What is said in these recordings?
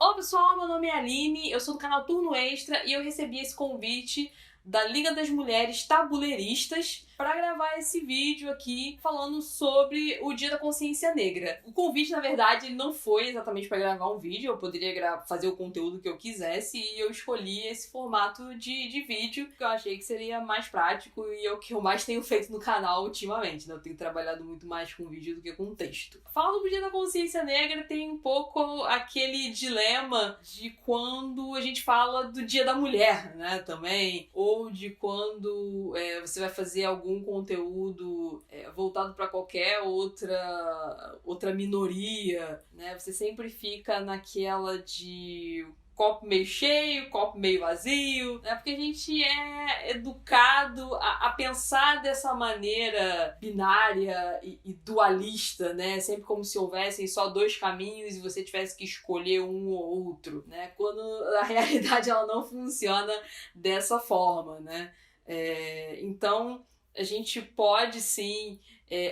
Olá pessoal, meu nome é Aline, eu sou do canal Turno Extra e eu recebi esse convite da Liga das Mulheres Tabuleiristas para gravar esse vídeo aqui falando sobre o Dia da Consciência Negra. O convite, na verdade, ele não foi exatamente para gravar um vídeo, eu poderia fazer o conteúdo que eu quisesse e eu escolhi esse formato de vídeo que eu achei que seria mais prático e é o que eu mais tenho feito no canal ultimamente, né? Eu tenho trabalhado muito mais com vídeo do que com texto. Falando do Dia da Consciência Negra, tem um pouco aquele dilema de quando a gente fala do Dia da Mulher, né, também, ou de quando você vai fazer algum conteúdo voltado para qualquer outra minoria, né? Você sempre fica naquela de copo meio cheio, copo meio vazio, né? Porque a gente é educado a pensar dessa maneira binária e dualista, né? Sempre como se houvessem só dois caminhos e você tivesse que escolher um ou outro, né? Quando a realidade ela não funciona dessa forma, né? Então a gente pode sim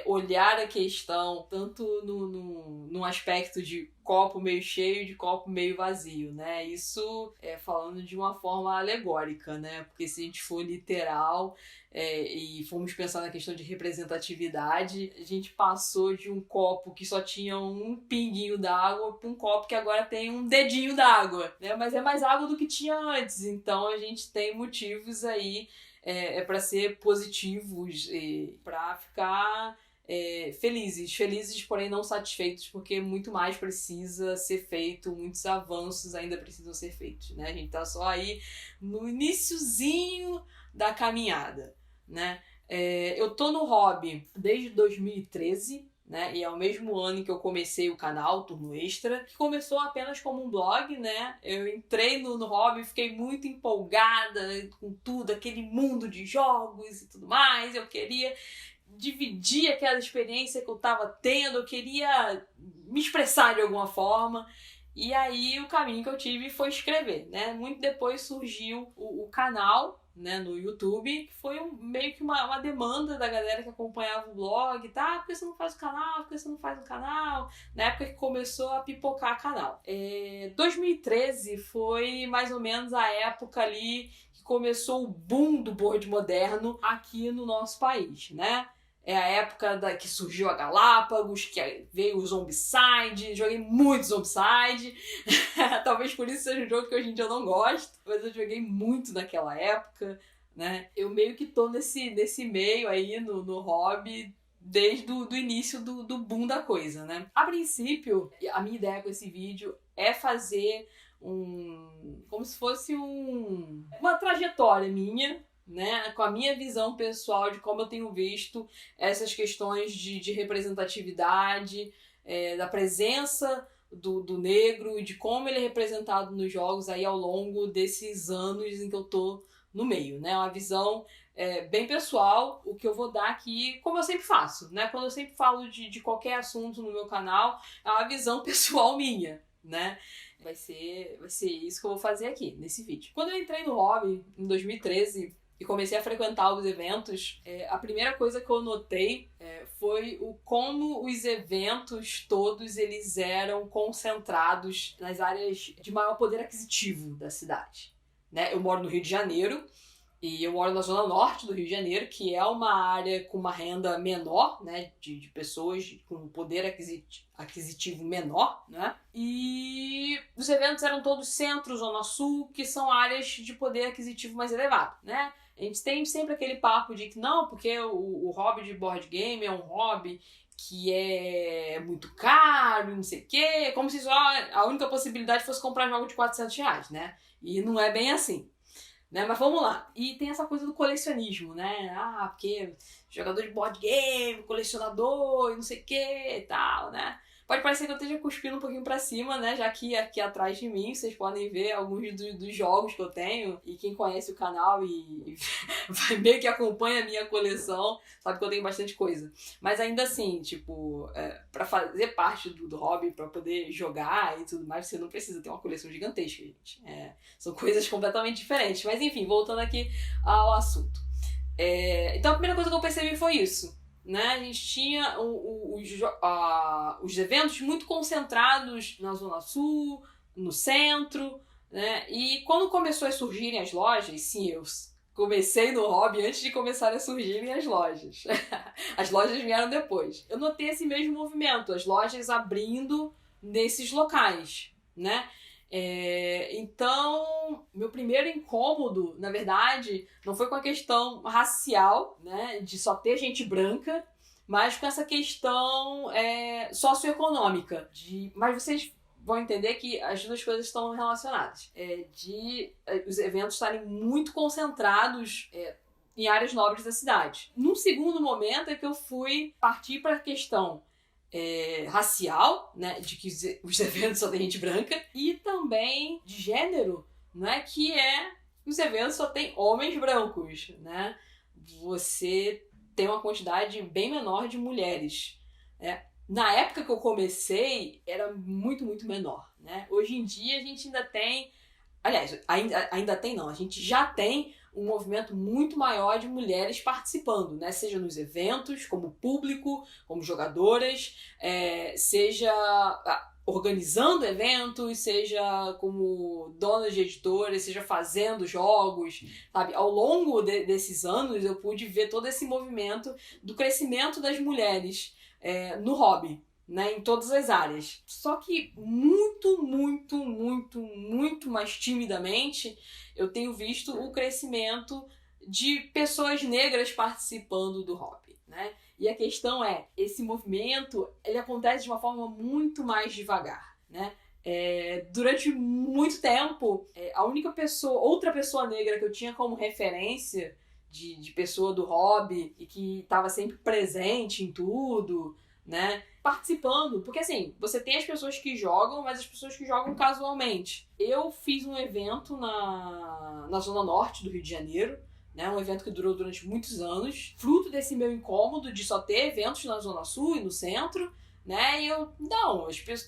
olhar a questão tanto no aspecto de copo meio cheio e de copo meio vazio, né? Isso falando de uma forma alegórica, né? Porque se a gente for literal e formos pensar na questão de representatividade, a gente passou de um copo que só tinha um pinguinho d'água para um copo que agora tem um dedinho d'água, né? Mas é mais água do que tinha antes, então a gente tem motivos aí para ser positivos, para ficar felizes, porém não satisfeitos, porque muito mais precisa ser feito, muitos avanços ainda precisam ser feitos, né? A gente tá só aí no iniciozinho da caminhada, né? Eu tô no hobby desde 2013, né? E é o mesmo ano que eu comecei o canal Turno Extra, que começou apenas como um blog, né? Eu entrei no hobby, fiquei muito empolgada com tudo, aquele mundo de jogos e tudo mais. Eu queria dividir aquela experiência que eu tava tendo, eu queria me expressar de alguma forma. E aí o caminho que eu tive foi escrever, né? Muito depois surgiu o canal, né, no YouTube, que foi meio que uma demanda da galera que acompanhava o blog, tá? Por que você não faz o canal? Por que você não faz o canal? Na época que começou a pipocar canal. 2013 foi mais ou menos a época ali que começou o boom do board moderno aqui no nosso país, né? É a época que surgiu a Galápagos, que veio o Zombicide, joguei muito Zombicide. Talvez por isso seja um jogo que hoje em dia eu não gosto, mas eu joguei muito naquela época, né? Eu meio que tô nesse meio aí no hobby desde o início do boom da coisa, né? A princípio, a minha ideia com esse vídeo é fazer como se fosse uma trajetória minha, né, com a minha visão pessoal de como eu tenho visto essas questões de representatividade, da presença do negro e de como ele é representado nos jogos aí ao longo desses anos em que eu tô no meio, né? Uma visão bem pessoal, o que eu vou dar aqui, como eu sempre faço, né? Quando eu sempre falo de qualquer assunto no meu canal, é uma visão pessoal minha, né? Vai ser isso que eu vou fazer aqui, nesse vídeo. Quando eu entrei no hobby, em 2013, e comecei a frequentar os eventos, a primeira coisa que eu notei foi como os eventos todos eles eram concentrados nas áreas de maior poder aquisitivo da cidade, né? Eu moro no Rio de Janeiro e eu moro na zona norte do Rio de Janeiro, que é uma área com uma renda menor, né? De pessoas com poder aquisitivo menor, né? E os eventos eram todos centro, zona sul, que são áreas de poder aquisitivo mais elevado, né? A gente tem sempre aquele papo de que não, porque o hobby de board game é um hobby que é muito caro, não sei o quê, como se só a única possibilidade fosse comprar jogo de R$400, né? E não é bem assim, né? Mas vamos lá. E tem essa coisa do colecionismo, né? Porque jogador de board game, colecionador e não sei o quê e tal, né? Pode parecer que eu esteja cuspindo um pouquinho pra cima, né? Já que aqui atrás de mim vocês podem ver alguns dos jogos que eu tenho. E quem conhece o canal e meio que acompanha a minha coleção sabe que eu tenho bastante coisa. Mas ainda assim, tipo, pra fazer parte do hobby, pra poder jogar e tudo mais, você não precisa ter uma coleção gigantesca, gente. São coisas completamente diferentes. Mas enfim, voltando aqui ao assunto. Então a primeira coisa que eu percebi foi isso. Né? A gente tinha os eventos muito concentrados na Zona Sul, no centro, né? E quando começou a surgirem as lojas, sim, eu comecei no hobby antes de começarem a surgirem as lojas. As lojas vieram depois. Eu notei esse mesmo movimento, as lojas abrindo nesses locais, né? Então, meu primeiro incômodo, na verdade, não foi com a questão racial, né, de só ter gente branca, mas com essa questão socioeconômica. Mas vocês vão entender que as duas coisas estão relacionadas. Os eventos estarem muito concentrados em áreas nobres da cidade. Num segundo momento é que eu fui partir para a questão racial, né, de que os eventos só tem gente branca, e também de gênero, né, que os eventos só tem homens brancos, né? Você tem uma quantidade bem menor de mulheres, né? Na época que eu comecei, era muito, muito menor, né? Hoje em dia a gente ainda tem, aliás, ainda tem não, a gente já tem um movimento muito maior de mulheres participando, né? Seja nos eventos, como público, como jogadoras, seja organizando eventos, seja como donas de editoras, seja fazendo jogos, sabe? Ao longo desses anos eu pude ver todo esse movimento do crescimento das mulheres no hobby, né? Em todas as áreas. Só que muito, muito, muito, muito mais timidamente eu tenho visto o crescimento de pessoas negras participando do hobby, né? E a questão esse movimento, ele acontece de uma forma muito mais devagar, né? Durante muito tempo, a única outra pessoa negra que eu tinha como referência de pessoa do hobby e que estava sempre presente em tudo, né? Participando, porque assim, você tem as pessoas que jogam, mas as pessoas que jogam casualmente. Eu fiz um evento na Zona Norte do Rio de Janeiro, né? Um evento que durou durante muitos anos, fruto desse meu incômodo de só ter eventos na Zona Sul e no centro, né? E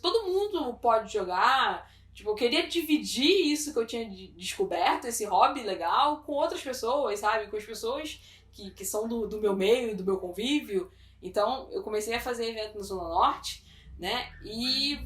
todo mundo pode jogar. Tipo, eu queria dividir isso que eu tinha descoberto, esse hobby legal, com outras pessoas, sabe? Com as pessoas que são do meu meio, do meu convívio. Então, eu comecei a fazer evento na Zona Norte, né? E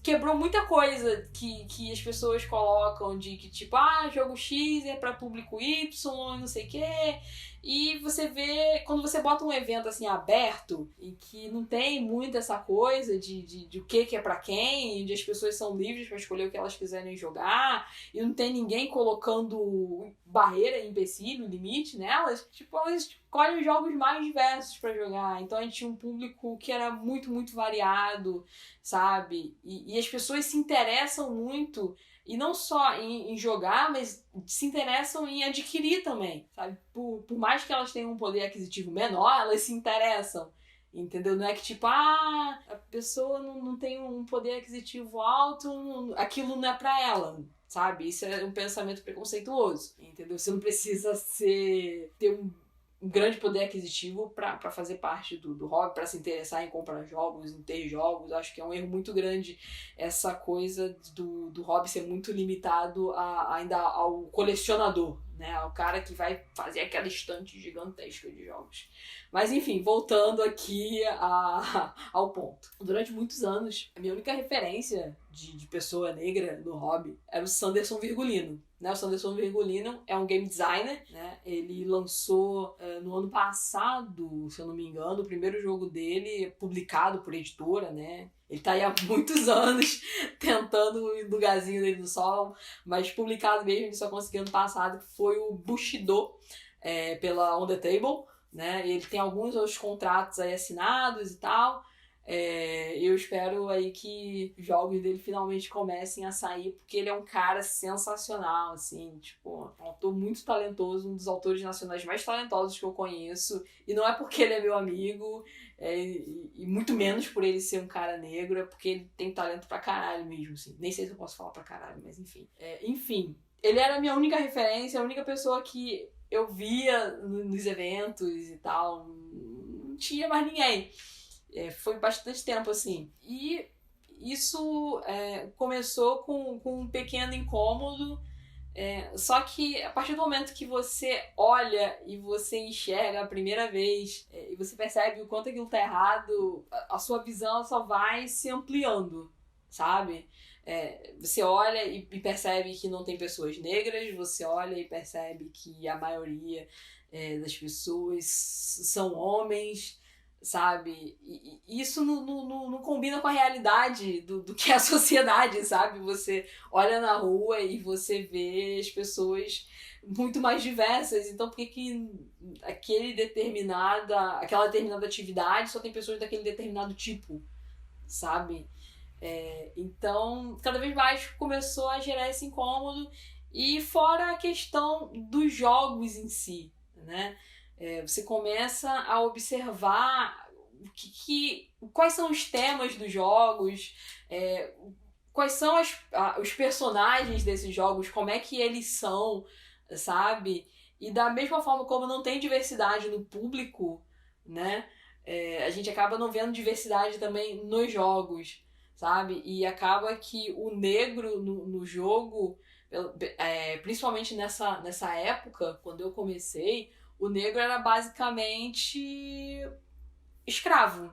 quebrou muita coisa que as pessoas colocam de que, tipo, jogo X é pra público Y, não sei o quê. E você vê, quando você bota um evento assim aberto, e que não tem muito essa coisa de o que é pra quem, onde as pessoas são livres pra escolher o que elas quiserem jogar, e não tem ninguém colocando barreira, empecilho, limite nelas, tipo, elas escolhem os jogos mais diversos pra jogar. Então a gente tinha um público que era muito, muito variado, sabe? E as pessoas se interessam muito, e não só em jogar, mas se interessam em adquirir também, sabe? Por mais que elas tenham um poder aquisitivo menor, elas se interessam, entendeu? Não é que tipo, a pessoa não tem um poder aquisitivo alto, aquilo não é pra ela, sabe? Isso é um pensamento preconceituoso, entendeu? Você não precisa ter um grande poder aquisitivo para fazer parte do hobby, para se interessar em comprar jogos, em ter jogos. Acho que é um erro muito grande essa coisa do hobby ser muito limitado ainda ao colecionador, né? Ao cara que vai fazer aquela estante gigantesca de jogos. Mas enfim, voltando aqui ao ponto. Durante muitos anos, a minha única referência de pessoa negra no hobby era o Sanderson Virgulino. Né? O Sanderson Virgulino é um game designer, né? Ele lançou no ano passado, se eu não me engano, o primeiro jogo dele publicado por editora, né? Ele tá aí há muitos anos tentando o lugarzinho dele no sol, mas publicado mesmo, ele só conseguiu ano passado, que foi o Bushido, pela On The Table, né? E ele tem alguns outros contratos aí assinados e tal. Eu espero aí que os jogos dele finalmente comecem a sair, porque ele é um cara sensacional, assim, tipo, um autor muito talentoso, um dos autores nacionais mais talentosos que eu conheço, e não é porque ele é meu amigo, e muito menos por ele ser um cara negro, é porque ele tem talento pra caralho mesmo, assim, nem sei se eu posso falar pra caralho, mas enfim. Enfim, ele era a minha única referência, a única pessoa que eu via nos eventos e tal, não tinha mais ninguém. Foi bastante tempo assim. E isso começou com um pequeno incômodo, só que a partir do momento que você olha e você enxerga a primeira vez e você percebe o quanto aquilo tá errado, a sua visão só vai se ampliando, sabe? Você olha e percebe que não tem pessoas negras, você olha e percebe que a maioria das pessoas são homens, sabe? E isso não combina com a realidade do que é a sociedade, sabe? Você olha na rua e você vê as pessoas muito mais diversas, então por que aquela determinada atividade só tem pessoas daquele determinado tipo, sabe? Então, cada vez mais começou a gerar esse incômodo, e fora a questão dos jogos em si, né? Você começa a observar quais são os temas dos jogos, quais são os personagens desses jogos, como é que eles são, sabe? E da mesma forma como não tem diversidade no público, né? A gente acaba não vendo diversidade também nos jogos, sabe? E acaba que o negro no jogo, principalmente nessa época, quando eu comecei, o negro era basicamente escravo,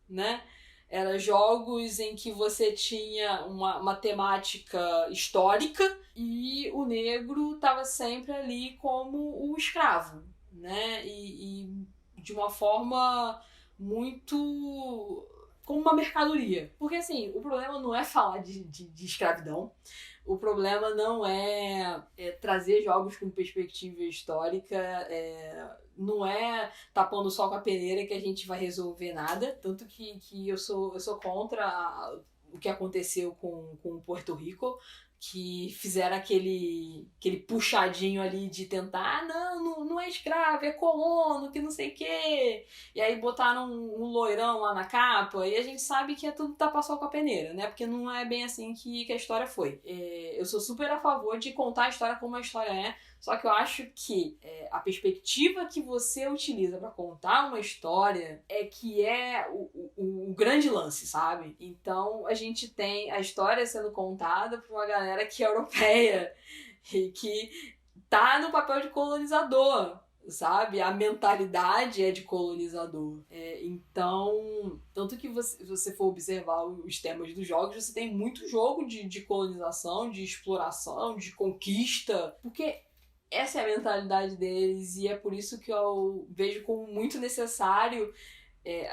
né? Era jogos em que você tinha uma temática histórica e o negro estava sempre ali como o escravo, né? E de uma forma muito como uma mercadoria. Porque, assim, o problema não é falar de escravidão, o problema não é trazer jogos com perspectiva histórica, não é tapando o sol com a peneira que a gente vai resolver nada. Tanto que eu sou contra o que aconteceu com Porto Rico, que fizeram aquele puxadinho ali de tentar, não é escravo, é colono, que não sei o quê. E aí botaram um loirão lá na capa, e a gente sabe que é tudo tapar sol com a peneira, né? Porque não é bem assim que a história foi. Eu sou super a favor de contar a história como a história é, só que eu acho que a perspectiva que você utiliza para contar uma história que é o grande lance, sabe? Então a gente tem a história sendo contada por uma galera que é europeia e que tá no papel de colonizador, sabe? A mentalidade é de colonizador. Então, tanto que se você for observar os temas dos jogos, você tem muito jogo de colonização, de exploração, de conquista, porque essa é a mentalidade deles, e é por isso que eu vejo como muito necessário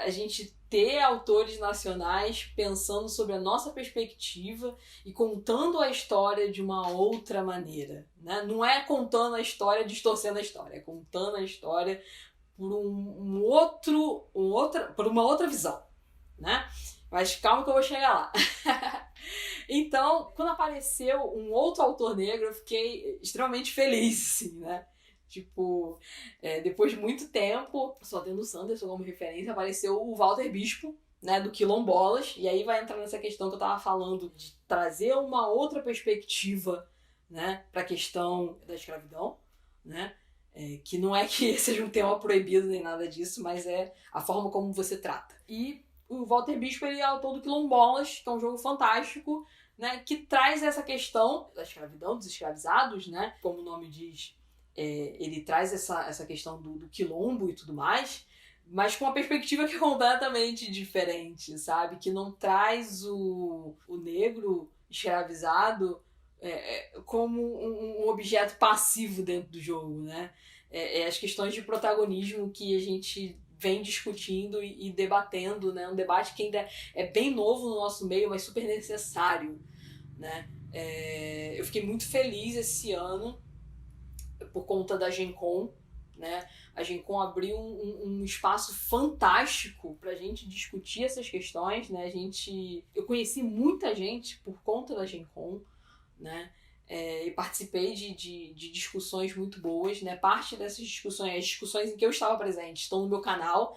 a gente ter autores nacionais pensando sobre a nossa perspectiva e contando a história de uma outra maneira, né? Não é contando a história distorcendo a história, é contando a história por por uma outra visão, né? Mas calma que eu vou chegar lá. Então, quando apareceu um outro autor negro, eu fiquei extremamente feliz, assim, né? Tipo, depois de muito tempo, só tendo o Sanderson como referência, apareceu o Walter Bispo, né, do Quilombolas, e aí vai entrar nessa questão que eu tava falando de trazer uma outra perspectiva, né, pra questão da escravidão, né? Que não é que seja um tema proibido nem nada disso, mas é a forma como você trata. E o Walter Bispo, ele é autor do Quilombolas, que é um jogo fantástico, né, que traz essa questão da escravidão, dos escravizados, né, como o nome diz, ele traz essa questão do quilombo e tudo mais, mas com uma perspectiva que é completamente diferente, sabe, que não traz o negro escravizado como um objeto passivo dentro do jogo, né, as questões de protagonismo que a gente vem discutindo e debatendo, né? Um debate que ainda é bem novo no nosso meio, mas super necessário, né? Eu fiquei muito feliz esse ano por conta da Gen Con, né? A Gen Con abriu um espaço fantástico pra gente discutir essas questões, né? Eu conheci muita gente por conta da Gen Con, né? E participei de discussões muito boas, né? Parte dessas discussões, as discussões em que eu estava presente, estão no meu canal,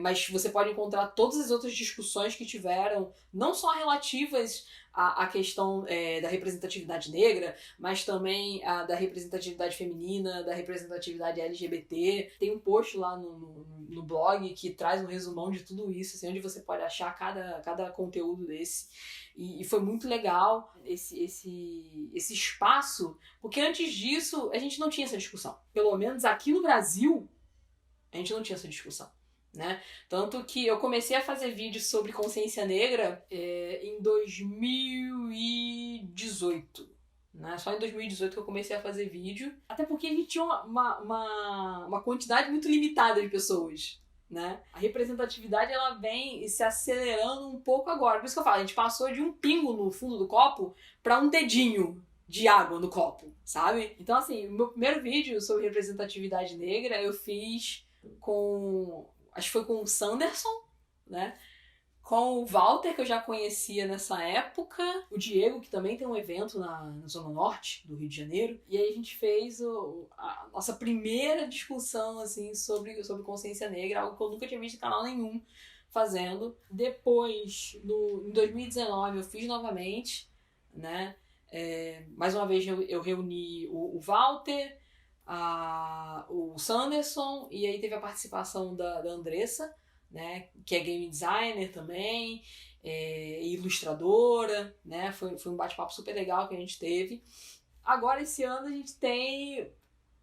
mas você pode encontrar todas as outras discussões que tiveram, não só relativas à questão da representatividade negra, mas também da representatividade feminina, da representatividade LGBT. Tem um post lá no blog que traz um resumão de tudo isso, assim, onde você pode achar cada conteúdo desse. E foi muito legal esse espaço, porque antes disso a gente não tinha essa discussão. Pelo menos aqui no Brasil, a gente não tinha essa discussão, né? Tanto que eu comecei a fazer vídeos sobre consciência negra em 2018. Né? Só em 2018 que eu comecei a fazer vídeo. Até porque a gente tinha uma quantidade muito limitada de pessoas. Né? A representatividade ela vem se acelerando um pouco agora. Por isso que eu falo, a gente passou de um pingo no fundo do copo para um dedinho de água no copo, sabe? Então, assim, o meu primeiro vídeo sobre representatividade negra eu fiz com... acho que foi com o Sanderson, né? Com o Walter, que eu já conhecia nessa época, o Diego, que também tem um evento na Zona Norte do Rio de Janeiro, e aí a gente fez a nossa primeira discussão assim, sobre consciência negra, algo que eu nunca tinha visto em canal nenhum fazendo. Depois, em 2019, eu fiz novamente, né? Mais uma vez eu reuni o Walter, o Sanderson, e aí teve a participação da Andressa, né, que é game designer também, ilustradora, né, foi um bate-papo super legal que a gente teve. Agora esse ano a gente tem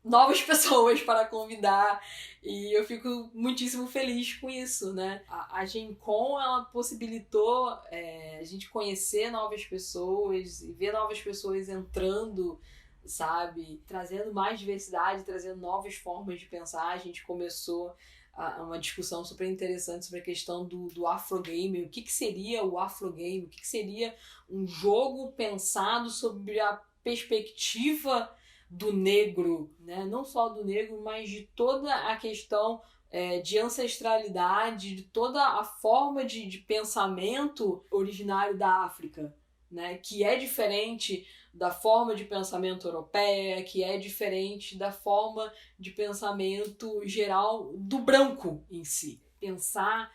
novas pessoas para convidar e eu fico muitíssimo feliz com isso, né. A Gen Con, ela possibilitou a gente conhecer novas pessoas e ver novas pessoas entrando, sabe, trazendo mais diversidade, trazendo novas formas de pensar. A gente começou uma discussão super interessante sobre a questão do Afrogame. O que seria o Afrogame? O que seria um jogo pensado sobre a perspectiva do negro, né? Não só do negro, mas de toda a questão de ancestralidade, de toda a forma de pensamento originário da África, né? Que é diferente da forma de pensamento europeia, que é diferente da forma de pensamento geral do branco em si. Pensar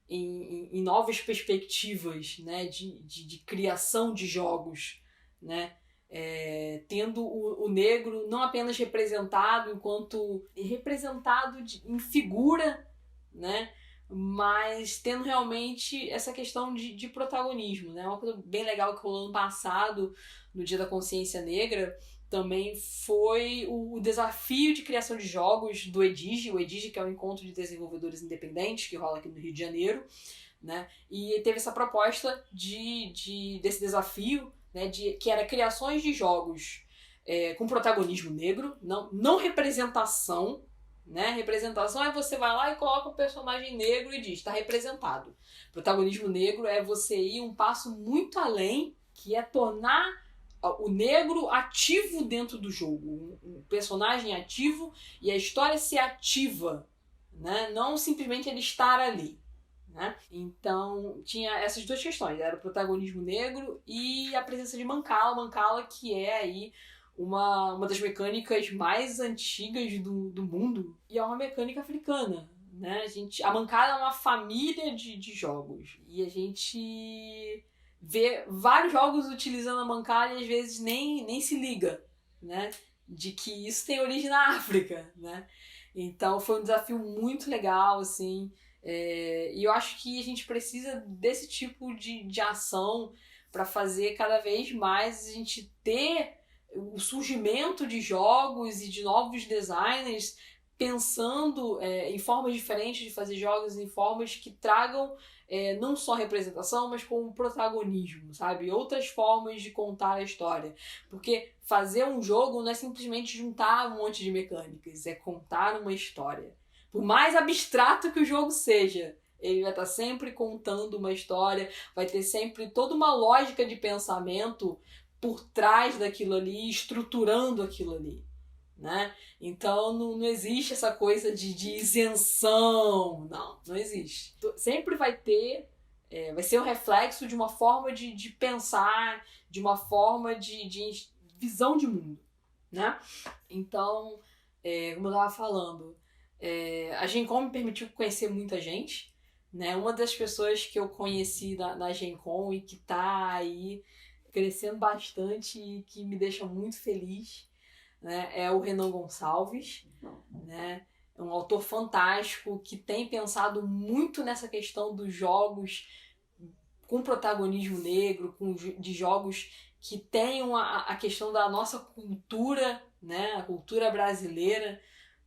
em novas perspectivas, né, de criação de jogos, né, tendo o negro não apenas representado enquanto representado em figura, né, mas tendo realmente essa questão de protagonismo, né? Uma coisa bem legal que rolou ano passado, no Dia da Consciência Negra, também foi o desafio de criação de jogos do EDIGE, o EDIGE, que é o Encontro de Desenvolvedores Independentes, que rola aqui no Rio de Janeiro, né? E teve essa proposta desse desafio, né? Que era criações de jogos com protagonismo negro, não representação, né? Representação é você vai lá e coloca um personagem negro e diz, está representado. Protagonismo negro é você ir um passo muito além, que é tornar o negro ativo dentro do jogo, um personagem ativo e a história ser ativa, né? Não simplesmente ele estar ali, né? Então tinha essas duas questões, era o protagonismo negro e a presença de Mancala, que é aí uma das mecânicas mais antigas do mundo, e é uma mecânica africana, né? A Mancala é uma família de jogos, e a gente vê vários jogos utilizando a Mancala e às vezes nem se liga, né? De que isso tem origem na África, né? Então foi um desafio muito legal, assim, e eu acho que a gente precisa desse tipo de ação para fazer cada vez mais a gente ter o surgimento de jogos e de novos designers pensando em formas diferentes de fazer jogos, em formas que tragam não só representação, mas com protagonismo, sabe? Outras formas de contar a história. Porque fazer um jogo não é simplesmente juntar um monte de mecânicas, é contar uma história. Por mais abstrato que o jogo seja, ele vai estar sempre contando uma história, vai ter sempre toda uma lógica de pensamento por trás daquilo ali, estruturando aquilo ali, né? Então não existe essa coisa de isenção, não existe. Sempre vai ter, vai ser um reflexo de uma forma de pensar, de uma forma de visão de mundo, né? Então, como eu estava falando, a Gen Con me permitiu conhecer muita gente, né? Uma das pessoas que eu conheci na Gen Con e que está aí crescendo bastante e que me deixa muito feliz, né, é o Renan Gonçalves, né? É um autor fantástico que tem pensado muito nessa questão dos jogos com protagonismo negro, de jogos que tenham a questão da nossa cultura, né? A cultura brasileira,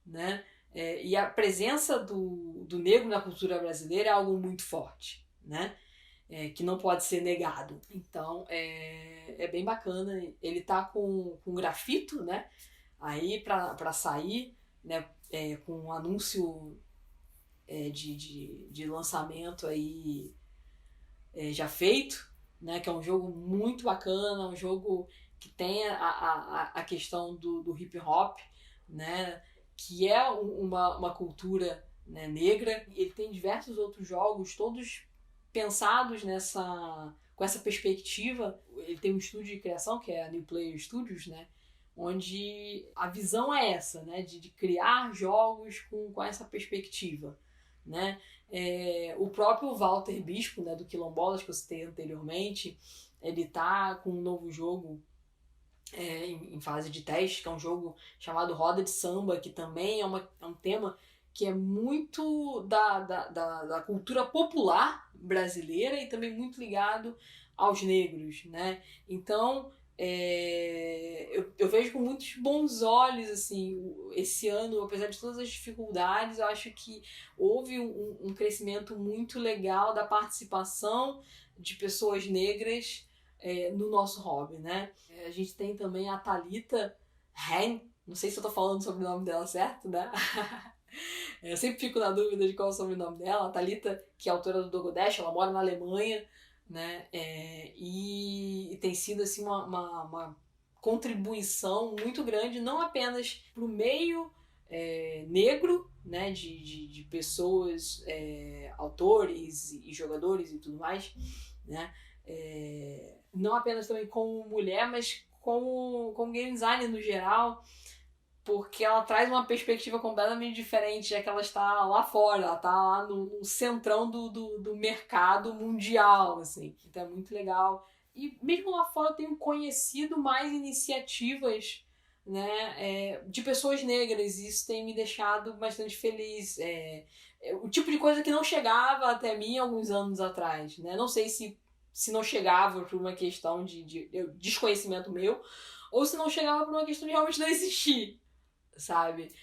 né? E a presença do negro na cultura brasileira é algo muito forte, né? Que não pode ser negado. Então, é bem bacana. Ele tá com grafito, né? Aí pra sair, né? Com um anúncio de lançamento aí já feito, né? Que é um jogo muito bacana, um jogo que tem a questão do hip hop, né? Que é uma cultura, né, negra. Ele tem diversos outros jogos, todos pensados com essa perspectiva. Ele tem um estúdio de criação, que é a New Player Studios, né? Onde a visão é essa, né? De criar jogos com essa perspectiva, né? O próprio Walter Bispo, né, do Quilombolas, que eu citei anteriormente, ele tá com um novo jogo em fase de teste, que é um jogo chamado Roda de Samba, que também é um tema que é muito da cultura popular brasileira e também muito ligado aos negros, né? Então, eu vejo com muitos bons olhos, assim, esse ano, apesar de todas as dificuldades, eu acho que houve um crescimento muito legal da participação de pessoas negras no nosso hobby, né? A gente tem também a Thalita Hen, não sei se eu tô falando sobre o nome dela certo, né? Eu sempre fico na dúvida de qual é o sobrenome dela. A Thalita, que é autora do Dogodash, ela mora na Alemanha, né? E tem sido assim, uma contribuição muito grande, não apenas para o meio negro, né? De pessoas, autores e jogadores e tudo mais, né? Não apenas também como mulher, mas como game designer no geral, porque ela traz uma perspectiva completamente diferente, já que ela está lá fora, ela está lá no centrão do mercado mundial, assim. Então é muito legal. E mesmo lá fora eu tenho conhecido mais iniciativas, né, de pessoas negras, e isso tem me deixado bastante feliz. O tipo de coisa que não chegava até mim alguns anos atrás, né? Não sei se não chegava por uma questão de desconhecimento meu, ou se não chegava por uma questão de realmente não existir, sabe?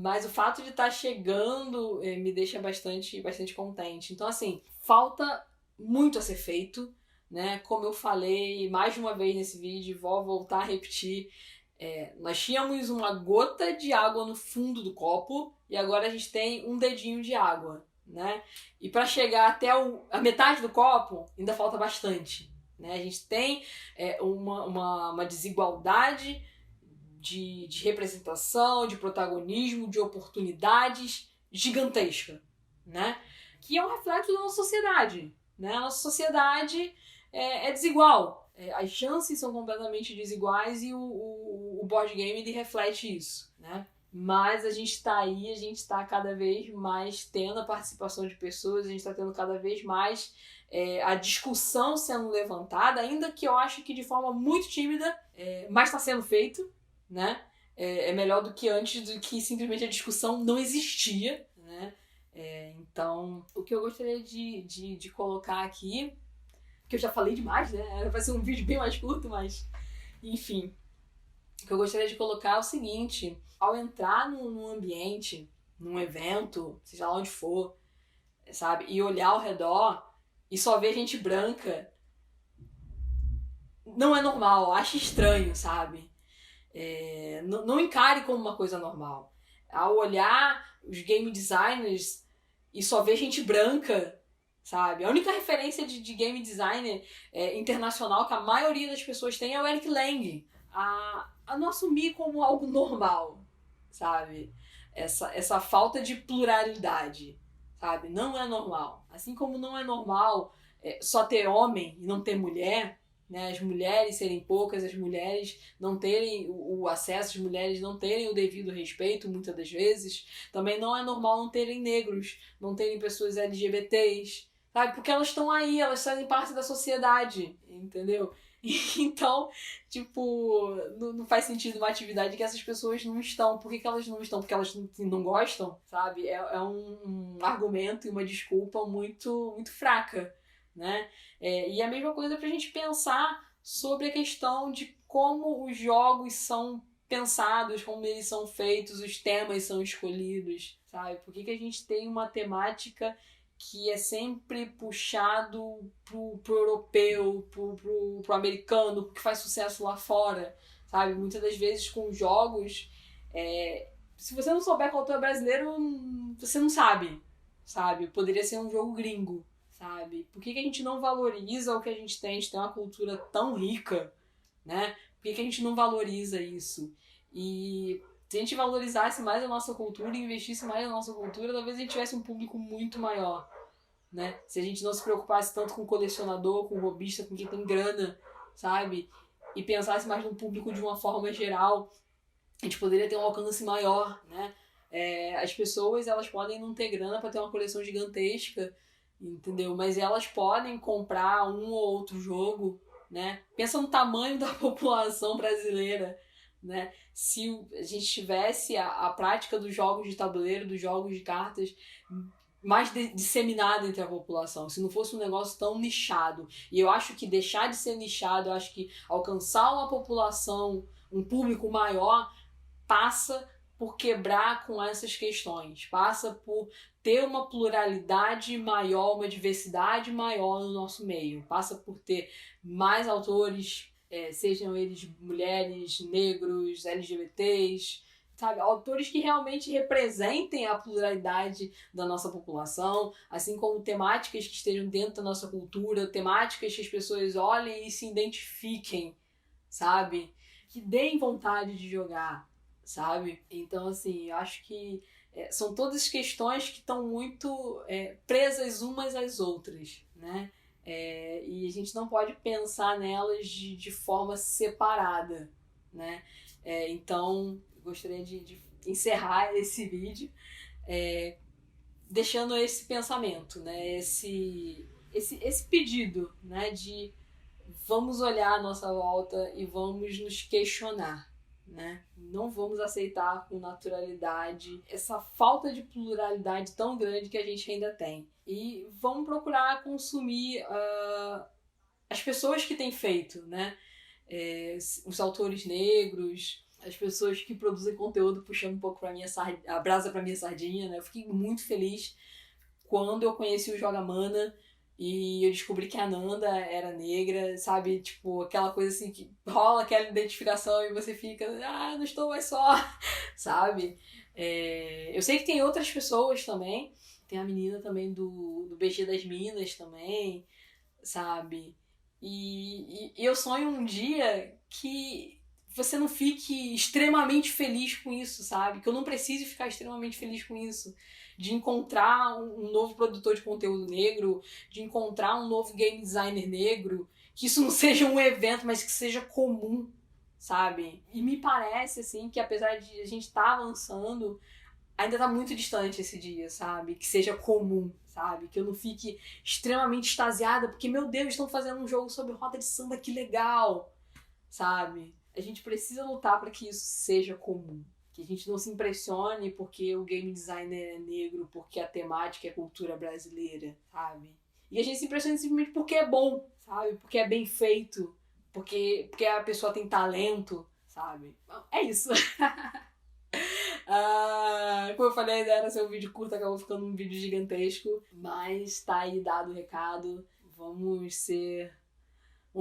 Mas o fato de estar chegando me deixa bastante contente. Então, assim, falta muito a ser feito, né? Como eu falei mais de uma vez nesse vídeo, vou voltar a repetir. Nós tínhamos uma gota de água no fundo do copo e agora a gente tem um dedinho de água, né? E para chegar até a metade do copo, ainda falta bastante, né? A gente tem uma desigualdade de representação, de protagonismo, de oportunidades gigantesca, né? Que é um reflexo da nossa sociedade, né? A nossa sociedade é desigual. As chances são completamente desiguais e o board game ele reflete isso, né? Mas a gente está aí, a gente está cada vez mais tendo a participação de pessoas, a gente está tendo cada vez mais a discussão sendo levantada, ainda que eu acho que de forma muito tímida, mas está sendo feito, né? É melhor do que antes, do que simplesmente a discussão não existia, né? Então, o que eu gostaria de colocar aqui, que eu já falei demais, né? Era pra ser um vídeo bem mais curto, mas enfim. O que eu gostaria de colocar é o seguinte: ao entrar num ambiente, num evento, seja lá onde for, sabe, e olhar ao redor e só ver gente branca, não é normal, acho estranho, sabe? Não encare como uma coisa normal. Ao olhar os game designers e só ver gente branca, sabe? A única referência de game designer internacional que a maioria das pessoas tem é o Eric Lang. A não assumir como algo normal, sabe? Essa falta de pluralidade, sabe? Não é normal. Assim como não é normal só ter homem e não ter mulher, né? As mulheres serem poucas, as mulheres não terem o acesso, as mulheres não terem o devido respeito, muitas das vezes. Também não é normal não terem negros, não terem pessoas LGBTs, sabe? Porque elas estão aí, elas fazem parte da sociedade, entendeu? Então, tipo, não faz sentido uma atividade que essas pessoas não estão. Por que elas não estão? Porque elas não gostam, sabe? É um argumento e uma desculpa muito, muito fraca, né? E a mesma coisa pra gente pensar sobre a questão de como os jogos são pensados, como eles são feitos, os temas são escolhidos, sabe? Por que a gente tem uma temática que é sempre puxado pro europeu, pro americano, que faz sucesso lá fora, sabe? Muitas das vezes com jogos, se você não souber que o autor é brasileiro, você não sabe. Poderia ser um jogo gringo, sabe? Por que a gente não valoriza o que a gente tem? A gente tem uma cultura tão rica, né? Por que a gente não valoriza isso? E se a gente valorizasse mais a nossa cultura e investisse mais na nossa cultura, talvez a gente tivesse um público muito maior, né? Se a gente não se preocupasse tanto com o colecionador, com o hobbyista, com quem tem grana, sabe? E pensasse mais no público de uma forma geral, a gente poderia ter um alcance maior, né? As pessoas, elas podem não ter grana para ter uma coleção gigantesca, entendeu? Mas elas podem comprar um ou outro jogo, né? Pensa no tamanho da população brasileira, né? Se a gente tivesse a prática dos jogos de tabuleiro, dos jogos de cartas mais disseminada entre a população, se não fosse um negócio tão nichado. E eu acho que deixar de ser nichado, eu acho que alcançar uma população, um público maior, passa por quebrar com essas questões, passa por ter uma pluralidade maior, uma diversidade maior no nosso meio, passa por ter mais autores, sejam eles mulheres, negros, LGBTs, sabe? Autores que realmente representem a pluralidade da nossa população, assim como temáticas que estejam dentro da nossa cultura, temáticas que as pessoas olhem e se identifiquem, sabe? Que deem vontade de jogar, sabe? Então, assim, eu acho que são todas questões que estão muito presas umas às outras, né? E a gente não pode pensar nelas de forma separada, né? Então, gostaria de encerrar esse vídeo deixando esse pensamento, né? Esse pedido, né? De vamos olhar à nossa volta e vamos nos questionar, né? Não vamos aceitar com naturalidade essa falta de pluralidade tão grande que a gente ainda tem. E vamos procurar consumir as pessoas que têm feito, né? Os autores negros, as pessoas que produzem conteúdo puxando um pouco a brasa pra minha sardinha, né? Eu fiquei muito feliz quando eu conheci o Jogamana e eu descobri que a Nanda era negra, sabe? Tipo, aquela coisa assim que rola aquela identificação e você fica, não estou mais só, sabe? Eu sei que tem outras pessoas também, tem a menina também do BG das Minas também, sabe? E eu sonho um dia que você não fique extremamente feliz com isso, sabe? Que eu não precise ficar extremamente feliz com isso. De encontrar um novo produtor de conteúdo negro, de encontrar um novo game designer negro, que isso não seja um evento, mas que seja comum, sabe? E me parece, assim, que apesar de a gente estar avançando, ainda tá muito distante esse dia, sabe? Que seja comum, sabe? Que eu não fique extremamente extasiada, porque, meu Deus, estão fazendo um jogo sobre roda de samba, que legal, sabe? A gente precisa lutar para que isso seja comum. Que a gente não se impressione porque o game designer é negro, porque a temática é cultura brasileira, sabe? E a gente se impressione simplesmente porque é bom, sabe? Porque é bem feito, porque a pessoa tem talento, sabe? É isso. Como eu falei, era ser um vídeo curto, acabou ficando um vídeo gigantesco, mas tá aí dado o recado. Vamos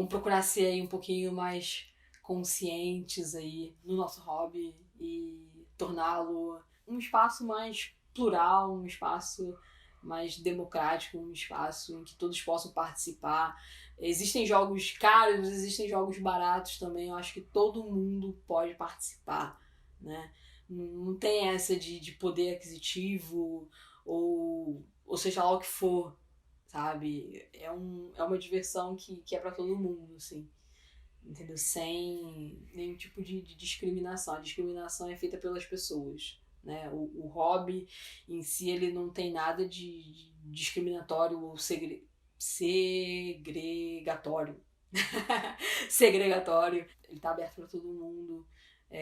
procurar ser aí um pouquinho mais conscientes aí no nosso hobby e torná-lo um espaço mais plural, um espaço mais democrático, um espaço em que todos possam participar. Existem jogos caros, existem jogos baratos também, eu acho que todo mundo pode participar, né? Não tem essa de poder aquisitivo ou seja lá o que for, sabe? É uma diversão que é pra todo mundo, assim. Entendeu? Sem nenhum tipo de discriminação. A discriminação é feita pelas pessoas, né? O hobby em si, ele não tem nada de discriminatório ou segregatório. Segregatório. Ele tá aberto para todo mundo.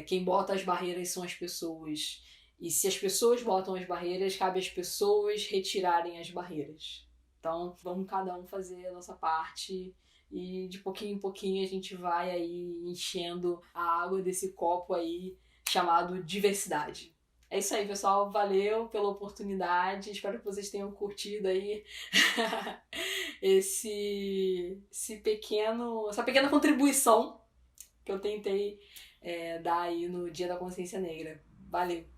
Quem bota as barreiras são as pessoas. E se as pessoas botam as barreiras, cabe às pessoas retirarem as barreiras. Então, vamos cada um fazer a nossa parte e de pouquinho em pouquinho a gente vai aí enchendo a água desse copo aí chamado diversidade. É isso aí, pessoal. Valeu pela oportunidade. Espero que vocês tenham curtido aí essa pequena contribuição que eu tentei dar aí no Dia da Consciência Negra. Valeu!